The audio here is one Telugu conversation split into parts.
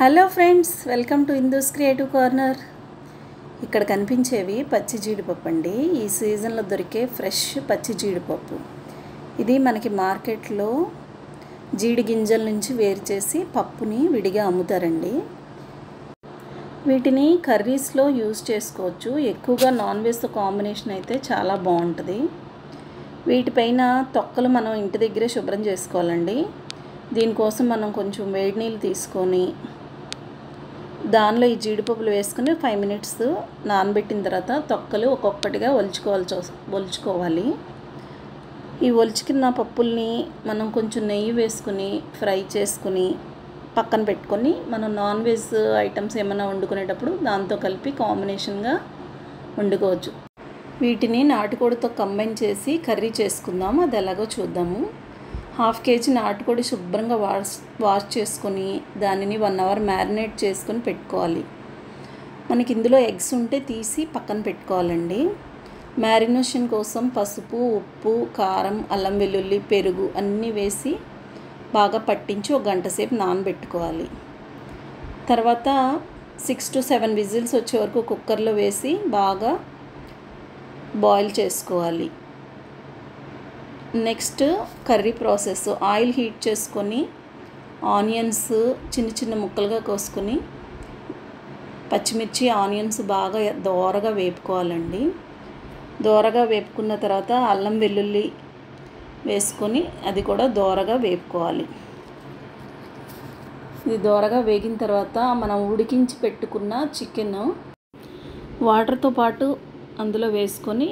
Hello friends, welcome to Hindus creative corner. ఇక్కడ కనిపించేవి పచ్చి జీడిపప్పు అండి. ఈ సీజన్లో దొరికే ఫ్రెష్ పచ్చి జీడిపప్పు. ఇది మనకి మార్కెట్లో జీడి గింజల నుంచి వేరు చేసి పప్పుని విడిగా అమ్ముతారండి. వీటిని కర్రీస్లో యూజ్ చేసుకోవచ్చు. ఎక్కువగా నాన్ వెజ్తో కాంబినేషన్ అయితే చాలా బాగుంటుంది. వీటిపైన తొక్కలు మనం ఇంటి దగ్గరే శుభ్రం చేసుకోవాలండి. దీనికోసం మనం కొంచెం వేడి నీళ్ళు తీసుకొని దానిలో ఈ జీడిపప్పులు వేసుకుని 5 మినిట్స్ నానబెట్టిన తర్వాత తొక్కలు ఒక్కొక్కటిగా ఒలుచుకోవాలి. ఈ ఒలుచుకున్న పప్పుల్ని మనం కొంచెం నెయ్యి వేసుకుని ఫ్రై చేసుకుని పక్కన పెట్టుకొని మనం నాన్ వెజ్ ఐటమ్స్ ఏమైనా వండుకునేటప్పుడు దాంతో కలిపి కాంబినేషన్గా వండుకోవచ్చు. వీటిని నాటుకోడితో కంబైన్ చేసి కర్రీ చేసుకుందాం. అది ఎలాగో చూద్దాము. 1/2 కేజీ నాటుకోడి శుభ్రంగా వాష్ చేసుకొని దానిని 1 అవర్ మ్యారినేట్ చేసుకొని పెట్టుకోవాలి. మనకి ఇందులో ఎగ్స్ ఉంటే తీసి పక్కన పెట్టుకోవాలండి. మ్యారినేషన్ కోసం పసుపు, ఉప్పు, కారం, అల్లం వెల్లుల్లి, పెరుగు అన్నీ వేసి బాగా పట్టించి 1 గంట సేపు నానబెట్టుకోవాలి. తర్వాత 6 to 7 విజిల్స్ వచ్చే వరకు కుక్కర్లో వేసి బాగా బాయిల్ చేసుకోవాలి. Next curry process. Oil heat చేసుకొని ఆనియన్స్ చిన్న చిన్న ముక్కలుగా కోసుకొని పచ్చిమిర్చి, ఆనియన్స్ బాగా దోరగా వేపుకోవాలండి. దోరగా వేపుకున్న తర్వాత అల్లం వెల్లుల్లి వేసుకొని అది కూడా దోరగా వేపుకోవాలి. ఇది దోరగా వేగిన తర్వాత మనం ఉడికించి పెట్టుకున్న చికెన్ వాటర్తో పాటు అందులో వేసుకొని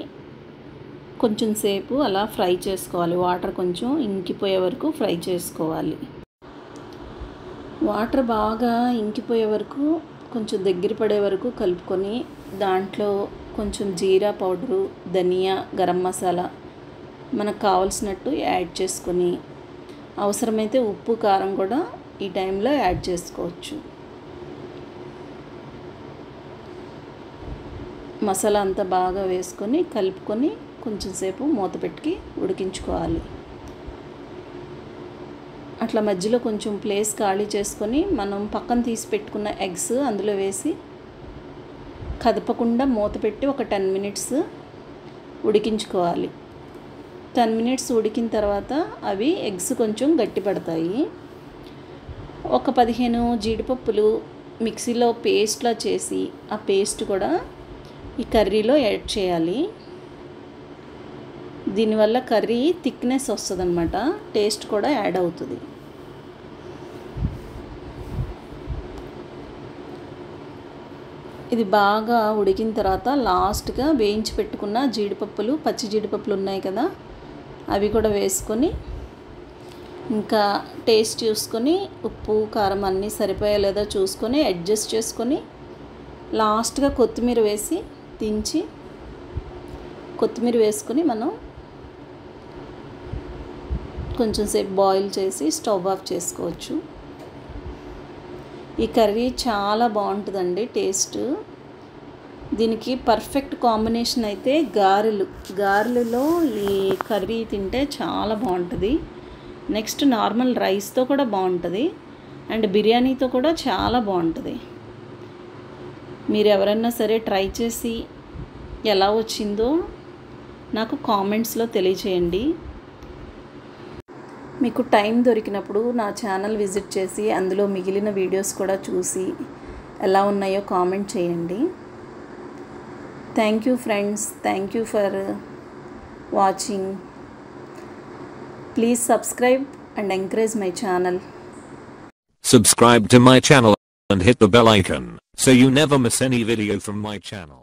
కొంచెం సేపు అలా ఫ్రై చేసుకోవాలి. వాటర్ కొంచెం ఇంకిపోయే వరకు ఫ్రై చేసుకోవాలి. వాటర్ బాగా ఇంకిపోయే వరకు కొంచెం దగ్గర పడే వరకు కలుపుకొని దాంట్లో కొంచెం జీరా పౌడరు, ధనియా, గరం మసాలా మనకు కావాల్సినట్టు యాడ్ చేసుకొని అవసరమైతే ఉప్పు, కారం కూడా ఈ టైంలో యాడ్ చేసుకోవచ్చు. మసాలా అంతా బాగా వేసుకొని కలుపుకొని కొంచెం సేపు మూత పెట్టి ఉడికించుకోవాలి. అట్లా మధ్యలో కొంచెం ప్లేస్ ఖాళీ చేసుకొని మనం పక్కన తీసి పెట్టుకున్న ఎగ్స్ అందులో వేసి కదపకుండా మూత పెట్టి ఒక 10 మినిట్స్ ఉడికించుకోవాలి. 10 మినిట్స్ ఉడికిన తర్వాత అవి ఎగ్స్ కొంచెం గట్టి పడతాయి. ఒక 15 జీడిపప్పులు మిక్సీలో పేస్ట్లా చేసి ఆ పేస్ట్ కూడా ఈ కర్రీలో యాడ్ చేయాలి. దీనివల్ల కర్రీ థిక్నెస్ వస్తుంది అన్నమాట. టేస్ట్ కూడా యాడ్ అవుతుంది. ఇది బాగా ఉడికిన తర్వాత లాస్ట్గా వేయించి పెట్టుకున్న జీడిపప్పులు, పచ్చి జీడిపప్పులు ఉన్నాయి కదా, అవి కూడా వేసుకొని ఇంకా టేస్ట్ చూసుకొని ఉప్పు, కారం అన్నీ సరిపోయా లేదా చూసుకొని అడ్జస్ట్ చేసుకొని లాస్ట్గా కొత్తిమీర వేసి దించి కొత్తిమీర వేసుకొని మనం కొంచెం సేపు బాయిల్ చేసి స్టవ్ ఆఫ్ చేసుకోవచ్చు. ఈ కర్రీ చాలా బాగుంటుందండి టేస్ట్. దీనికి పర్ఫెక్ట్ కాంబినేషన్ అయితే గారెలలో ఈ కర్రీ తింటే చాలా బాగుంటుంది. నెక్స్ట్ నార్మల్ రైస్తో కూడా బాగుంటుంది అండ్ బిర్యానీతో కూడా చాలా బాగుంటుంది. మీరు ఎవరైనా సరే ట్రై చేసి ఎలా వచ్చిందో నాకు కామెంట్స్లో తెలియచేయండి. మీకు టైం దొరికినప్పుడు నా ఛానల్ విజిట్ చేసి అందులో మిగిలిన వీడియోస్ కూడా చూసి ఎలా ఉన్నాయో కామెంట్ చేయండి. Thank you friends. Thank you for watching. Please subscribe and encourage my channel. Subscribe to my channel and hit the bell icon so you never miss any video from my channel.